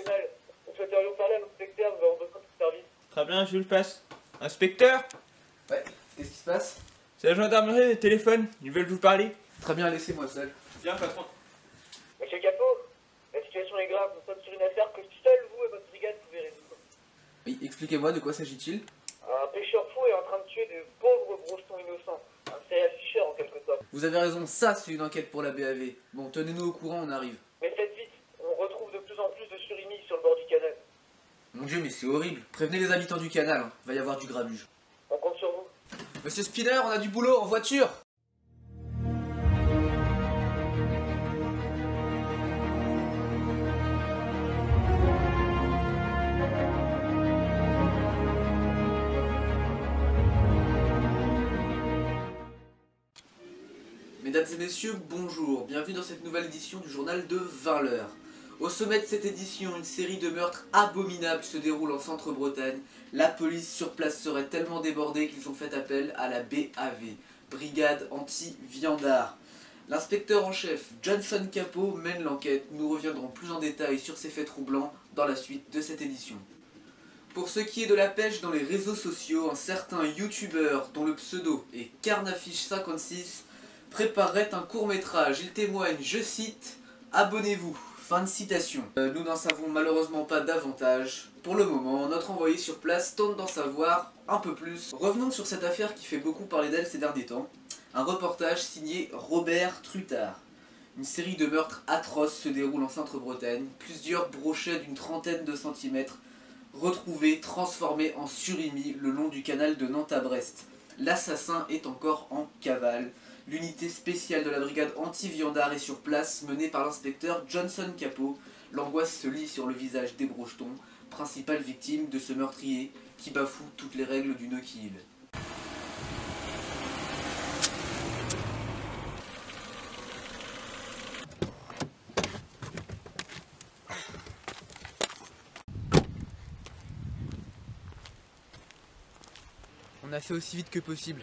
national. Nous souhaiterions parler à l'inspecteur, nous avons besoin de ce service. Très bien, je le passe. Inspecteur? Ouais, qu'est-ce qui se passe? C'est la gendarmerie, le téléphone, ils veulent vous parler. Très bien, laissez-moi seul. Bien, patron. Monsieur Capot, la situation est grave. Nous sommes sur une affaire que seul vous et votre brigade pouvez résoudre. Oui, expliquez-moi, de quoi s'agit-il? Un pêcheur fou est en train de tuer de pauvres brochetons innocents. Un serial fisher en quelque sorte. Vous avez raison, ça c'est une enquête pour la BAV. Bon, tenez-nous au courant, on arrive. Mais faites vite, on retrouve de plus en plus de surimi sur le bord du canal. Mon Dieu, mais c'est horrible. Prévenez les habitants du canal, hein. Il va y avoir du grabuge. On compte sur vous. Monsieur Spinner, on a du boulot, en voiture! Mesdames et messieurs, bonjour, bienvenue dans cette nouvelle édition du journal de 20h. Au sommet de cette édition, une série de meurtres abominables se déroule en Centre-Bretagne. La police sur place serait tellement débordée qu'ils ont fait appel à la BAV, Brigade Anti-Viandard. L'inspecteur en chef, Johnson Capot, mène l'enquête. Nous reviendrons plus en détail sur ces faits troublants dans la suite de cette édition. Pour ce qui est de la pêche dans les réseaux sociaux, un certain youtubeur dont le pseudo est Carnafiche56 préparerait un court-métrage. Il témoigne, je cite, « Abonnez-vous ». Fin de citation. Nous n'en savons malheureusement pas davantage. Pour le moment, notre envoyé sur place tente d'en savoir un peu plus. Revenons sur cette affaire qui fait beaucoup parler d'elle ces derniers temps. Un reportage signé Robert Truttard. Une série de meurtres atroces se déroule en Centre-Bretagne. Plusieurs brochets d'une trentaine de centimètres retrouvés, transformés en surimi le long du canal de Nantes à Brest. L'assassin est encore en cavale. L'unité spéciale de la brigade anti-viandard est sur place, menée par l'inspecteur Johnson Capot. L'angoisse se lit sur le visage des brochetons, principale victime de ce meurtrier qui bafoue toutes les règles du no-kill. On a fait aussi vite que possible.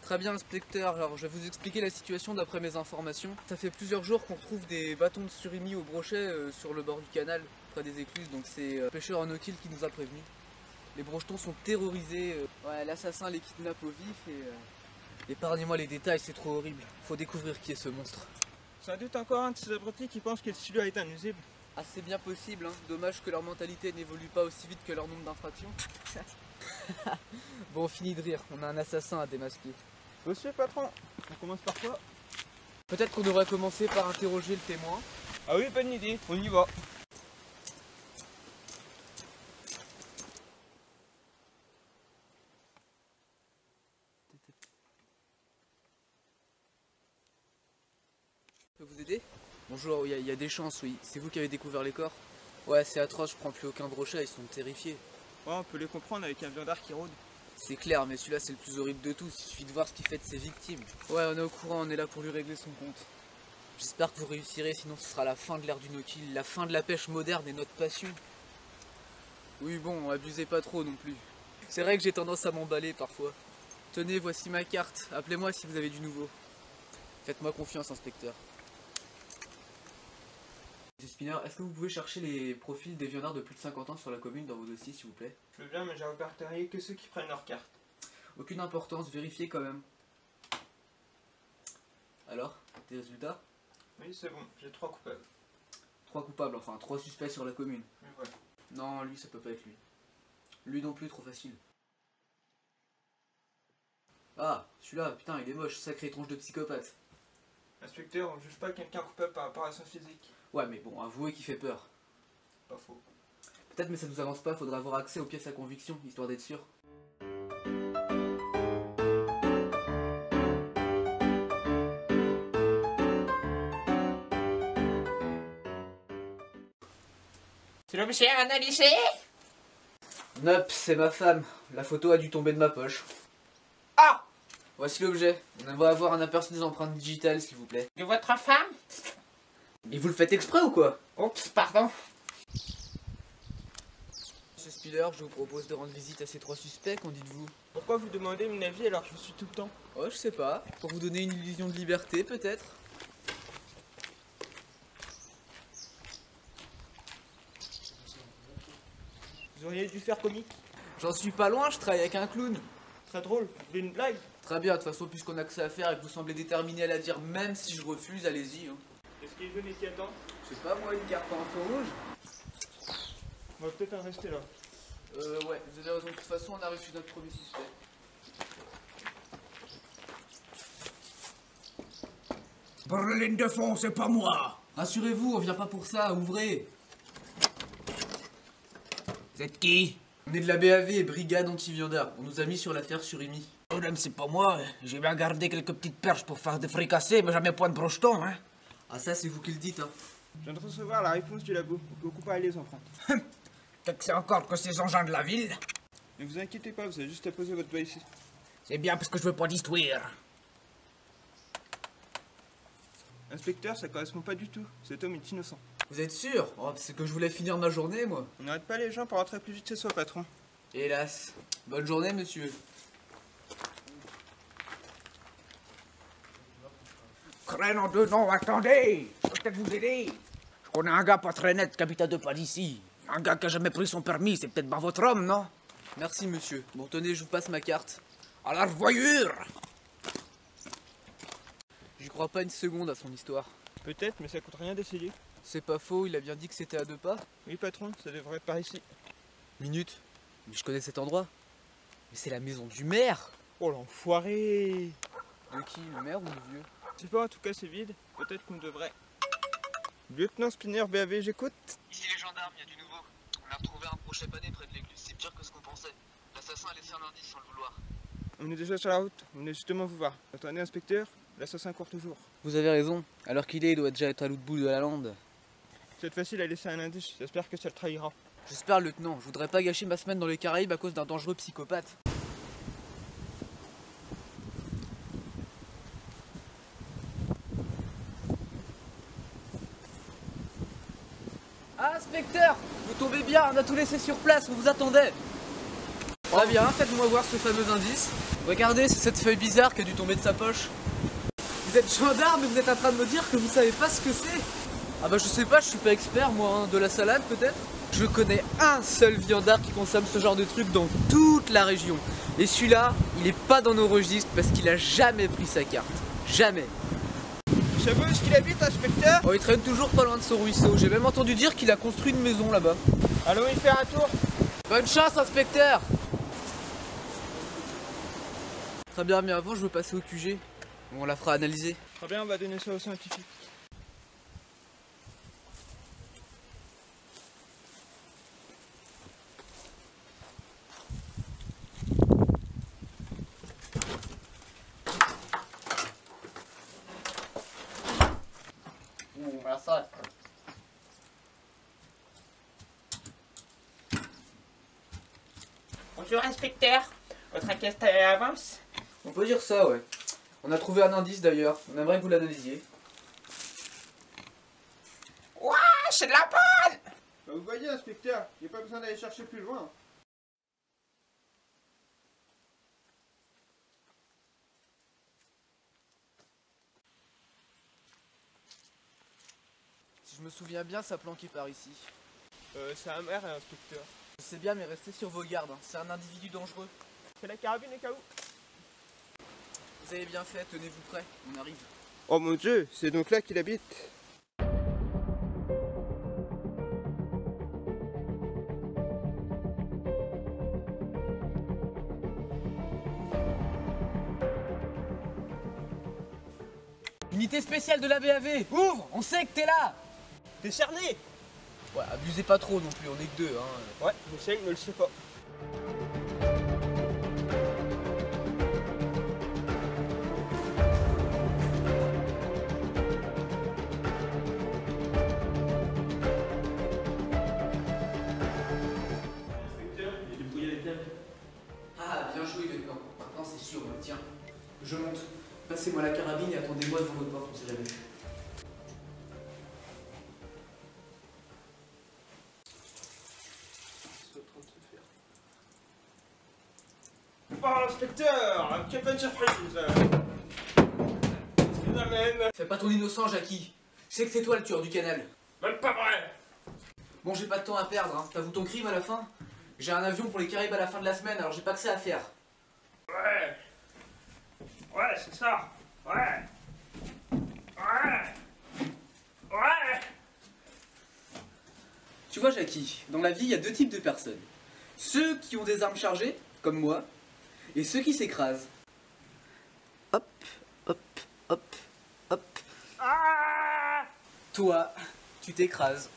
Très bien, inspecteur, alors je vais vous expliquer la situation d'après mes informations. Ça fait plusieurs jours qu'on retrouve des bâtons de surimi au brochet sur le bord du canal, près des écluses, donc c'est le pêcheur en no-kill qui nous a prévenus. Les brochetons sont terrorisés, ouais, l'assassin les kidnappe au vif et épargnez-moi les détails, c'est trop horrible. Faut découvrir qui est ce monstre. Sans doute encore un de ces abrutis qui pense que le studio est un nuisible. Ah, c'est bien possible, hein. Dommage que leur mentalité n'évolue pas aussi vite que leur nombre d'infractions. Bon, fini de rire, on a un assassin à démasquer. Monsieur patron, on commence par quoi? Peut-être qu'on devrait commencer par interroger le témoin. Ah oui, bonne idée, on y va. Je peux vous aider? Bonjour, il y a des chances, oui. C'est vous qui avez découvert les corps? Ouais, c'est atroce, je prends plus aucun brochet, ils sont terrifiés. Ouais, on peut les comprendre avec un viandard qui rôde. C'est clair, mais celui-là c'est le plus horrible de tous, il suffit de voir ce qu'il fait de ses victimes. Ouais, on est au courant, on est là pour lui régler son compte. J'espère que vous réussirez, sinon ce sera la fin de l'ère du no-kill, la fin de la pêche moderne et notre passion. Oui bon, abusez pas trop non plus. C'est vrai que j'ai tendance à m'emballer parfois. Tenez, voici ma carte, appelez-moi si vous avez du nouveau. Faites-moi confiance, inspecteur. Monsieur Spinner, est-ce que vous pouvez chercher les profils des viandards de plus de 50 ans sur la commune dans vos dossiers, s'il vous plaît? Je veux bien, mais j'ai répertorié que ceux qui prennent leur carte. Aucune importance, vérifiez quand même. Alors, tes résultats? Oui, c'est bon, j'ai 3 coupables. 3 coupables, enfin 3 suspects sur la commune. Oui, voilà. Non, lui, ça peut pas être lui. Lui non plus, trop facile. Ah, celui-là, putain, il est moche, sacré tronche de psychopathe. Inspecteur, on juge pas quelqu'un coupable par rapport à son physique. Ouais, mais bon, avouez qu'il fait peur. Pas faux. Peut-être, mais ça nous avance pas, faudra avoir accès aux pièces à conviction, histoire d'être sûr. C'est l'objet analysé? Nope, c'est ma femme. La photo a dû tomber de ma poche. Ah! Voici l'objet. On aimerait avoir un aperçu des empreintes digitales, s'il vous plaît. De votre femme? Et vous le faites exprès ou quoi? Oups, pardon. Monsieur Spiller, je vous propose de rendre visite à ces 3 suspects, qu'en dites-vous? Pourquoi vous demandez mon avis alors que je suis tout le temps? Oh, je sais pas. Pour vous donner une illusion de liberté, peut-être? Vous auriez dû faire comique. J'en suis pas loin, je travaille avec un clown. Très drôle, vous voulez une blague? Très bien, de toute façon, puisqu'on a que ça à faire et que vous semblez déterminé à la dire même si je refuse, allez-y. Hein. Est-ce qu'il est jeune et qui attend? Je sais pas, moi, une carte en feu rouge. On va peut-être en rester là. Ouais, vous avez raison, de toute façon, on a reçu notre premier suspect. Berlin de fond, c'est pas moi. Rassurez-vous, on vient pas pour ça, ouvrez. Vous êtes qui? On est de la BAV, Brigade Anti-Viandard. On nous a mis sur l'affaire Surimi. Oh, non, c'est pas moi. J'ai bien gardé quelques petites perches pour faire des fricassés, mais jamais point de brocheton, hein. Ah ça, c'est vous qui le dites, hein. Je viens de recevoir la réponse du labo. On peut pas aller les empreintes. Peut-être que c'est encore que ces engins de la ville. Ne vous inquiétez pas, vous avez juste à poser votre doigt ici. C'est bien parce que je veux pas d'histoire. Inspecteur, ça correspond pas du tout. Cet homme est innocent. Vous êtes sûr? Oh, c'est que je voulais finir ma journée, moi. On n'arrête pas les gens pour rentrer plus vite chez soi, patron. Hélas. Bonne journée, monsieur. Crénom de nom, attendez. Je peux peut-être vous aider. Je connais un gars pas très net qui habite à 2 pas d'ici. Un gars qui a jamais pris son permis, c'est peut-être pas votre homme, non? Merci, monsieur. Bon, tenez, je vous passe ma carte. À la revoyure. J'y crois pas une seconde à son histoire. Peut-être, mais ça coûte rien d'essayer. C'est pas faux, il a bien dit que c'était à 2 pas. Oui, patron, ça devrait être par ici. Minute. Mais je connais cet endroit. Mais c'est la maison du maire. Oh l'enfoiré! De qui? Le maire ou le vieux? Je sais pas, en tout cas c'est vide. Peut-être qu'on devrait. Lieutenant Spinner, BAV, j'écoute. Ici les gendarmes, il y a du nouveau. On a retrouvé un crochet pané près de l'église, c'est pire que ce qu'on pensait. L'assassin a laissé un indice sans le vouloir. On est déjà sur la route, on est justement vous voir. Attendez, inspecteur, l'assassin court toujours. Vous avez raison. Alors qu'il est, il doit déjà être à l'autre bout de la lande. Cette fois-ci, il a laissé un indice, j'espère que ça le trahira. J'espère, lieutenant. Je voudrais pas gâcher ma semaine dans les Caraïbes à cause d'un dangereux psychopathe. Ah, inspecteur! Vous tombez bien, on a tout laissé sur place, on vous attendait. Très bien, faites-moi voir ce fameux indice. Regardez, c'est cette feuille bizarre qui a dû tomber de sa poche. Vous êtes gendarme et vous êtes en train de me dire que vous savez pas ce que c'est? Ah bah je sais pas, je suis pas expert moi, hein. De la salade peut-être? Je connais un seul viandard qui consomme ce genre de truc dans toute la région. Et celui-là, il est pas dans nos registres parce qu'il a jamais pris sa carte. Jamais. Vous savez où est-ce qu'il habite, inspecteur? Oh, il traîne toujours pas loin de son ruisseau. J'ai même entendu dire qu'il a construit une maison là-bas. Allons y faire un tour. Bonne chance, inspecteur! Très bien, mais avant je veux passer au QG. On la fera analyser. Très bien, on va donner ça aux scientifiques. Bonjour, inspecteur. Votre enquête avance? On peut dire ça, ouais. On a trouvé un indice d'ailleurs. On aimerait que vous l'analysiez. Ouah, c'est de la bonne! Bah, vous voyez, inspecteur, il n'y a pas besoin d'aller chercher plus loin. Si je me souviens bien, ça planquait par ici. C'est un maire, inspecteur. Je sais bien, mais restez sur vos gardes. Hein. C'est un individu dangereux. C'est la carabine au cas où. Vous avez bien fait, tenez-vous prêts. On arrive. Oh mon dieu, c'est donc là qu'il habite. Unité spéciale de la BAV, ouvre! On sait que t'es là! T'es cerné? Ouais, abusez pas trop non plus, on est que deux, hein. Ouais, j'essaye, ne le sais pas. Ah, bien joué, lieutenant. Maintenant, c'est sûr, on le tient. Je monte. Passez-moi la carabine et attendez-moi devant votre porte, on sait jamais. Oh, inspecteur, quelle bonne surprise. Ce qui m'amène. Fais pas ton innocent, Jackie. Je sais que c'est toi le tueur du canal. Même pas vrai. Bon, j'ai pas de temps à perdre, hein. T'avoues ton crime à la fin? J'ai un avion pour les Caraïbes à la fin de la semaine, alors j'ai pas que ça à faire. Ouais. Ouais, c'est ça. Ouais. Ouais. Ouais. Tu vois, Jackie, dans la vie, il y a deux types de personnes. Ceux qui ont des armes chargées, comme moi, et ceux qui s'écrasent. Hop, hop, hop, hop. Ah! Toi, tu t'écrases.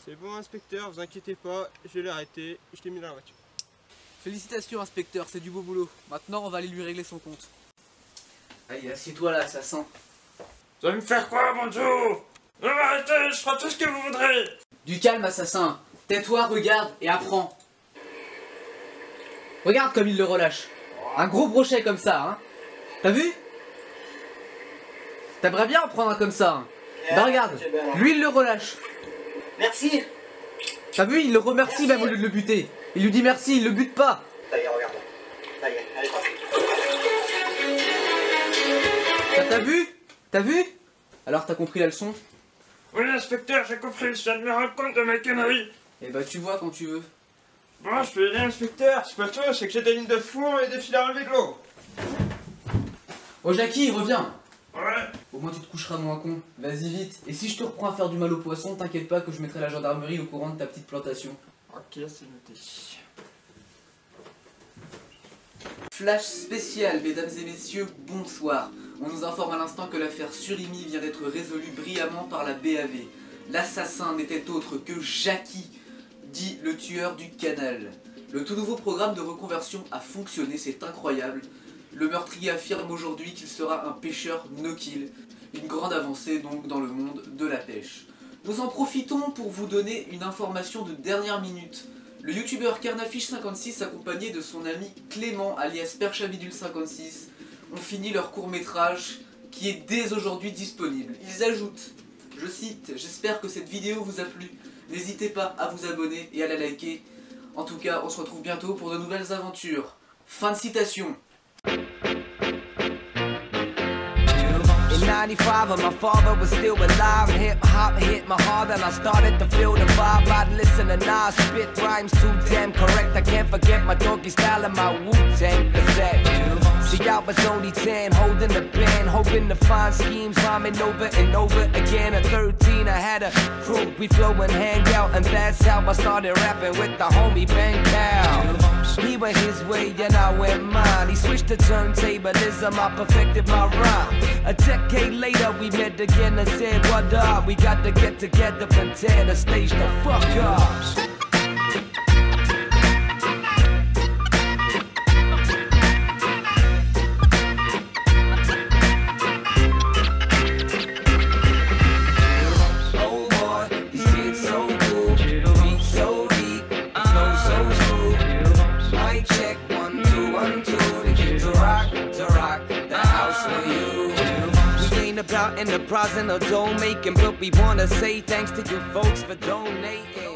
C'est bon, inspecteur, vous inquiétez pas, je l'ai arrêté, je l'ai mis dans la voiture. Félicitations, inspecteur, c'est du beau boulot. Maintenant, on va aller lui régler son compte. Allez, assieds-toi là, assassin. Vous allez me faire quoi, mon Dieu? Non, arrêtez, je ferai tout ce que vous voudrez. Du calme, assassin. Tais-toi, regarde et apprends. Regarde comme il le relâche. Un gros brochet comme ça, hein. T'as vu? T'aimerais bien en prendre un comme ça, hein. Bah regarde, lui il le relâche. Merci. T'as vu, il le remercie même au lieu de le buter. Il lui dit merci, il le bute pas. Ça y est, regarde. Ça y est, allez, parti. T'as vu? T'as vu? Alors t'as compris la leçon? Oui, inspecteur, j'ai compris, je viens de me rendre compte de mes conneries. Eh bah tu vois quand tu veux. Bon, je peux aider l'inspecteur, c'est pas tout, c'est que j'ai des lignes de fond et des fils à relever de l'eau. Oh Jackie, reviens. Ouais. Au moins tu te coucheras moins con. Vas-y vite. Et si je te reprends à faire du mal aux poissons, t'inquiète pas que je mettrai la gendarmerie au courant de ta petite plantation. Ok, c'est noté. Flash spécial, mesdames et messieurs, bonsoir. On nous informe à l'instant que l'affaire Surimi vient d'être résolue brillamment par la BAV. L'assassin n'était autre que Jackie, dit le tueur du canal. Le tout nouveau programme de reconversion a fonctionné, c'est incroyable. Le meurtrier affirme aujourd'hui qu'il sera un pêcheur no-kill. Une grande avancée donc dans le monde de la pêche. Nous en profitons pour vous donner une information de dernière minute. Le youtubeur Carnafiche56 accompagné de son ami Clément alias Perchabidule56 ont fini leur court-métrage qui est dès aujourd'hui disponible. Ils ajoutent, je cite, « J'espère que cette vidéo vous a plu. N'hésitez pas à vous abonner et à la liker. En tout cas, on se retrouve bientôt pour de nouvelles aventures. » Fin de citation. In 95 when my father was still alive, hip-hop hit my heart and I started to feel the vibe. I'd listen to Nas, spit rhymes too damn correct. I can't forget my doggy style and my Wu-Tang cassette. See, I was only 10, holding the pen, hoping to find schemes, rhyming over and over again. At 13 I had a crew, we flow and hang out, and that's how I started rapping with the homie Ben Cal. He went his way and I went mine. He switched to turntablism, I perfected my rhyme. A decade later we met again and said what up. We got to get together and tear the stage the fuck up. About enterprising or dough making, but we wanna say thanks to you folks for donating.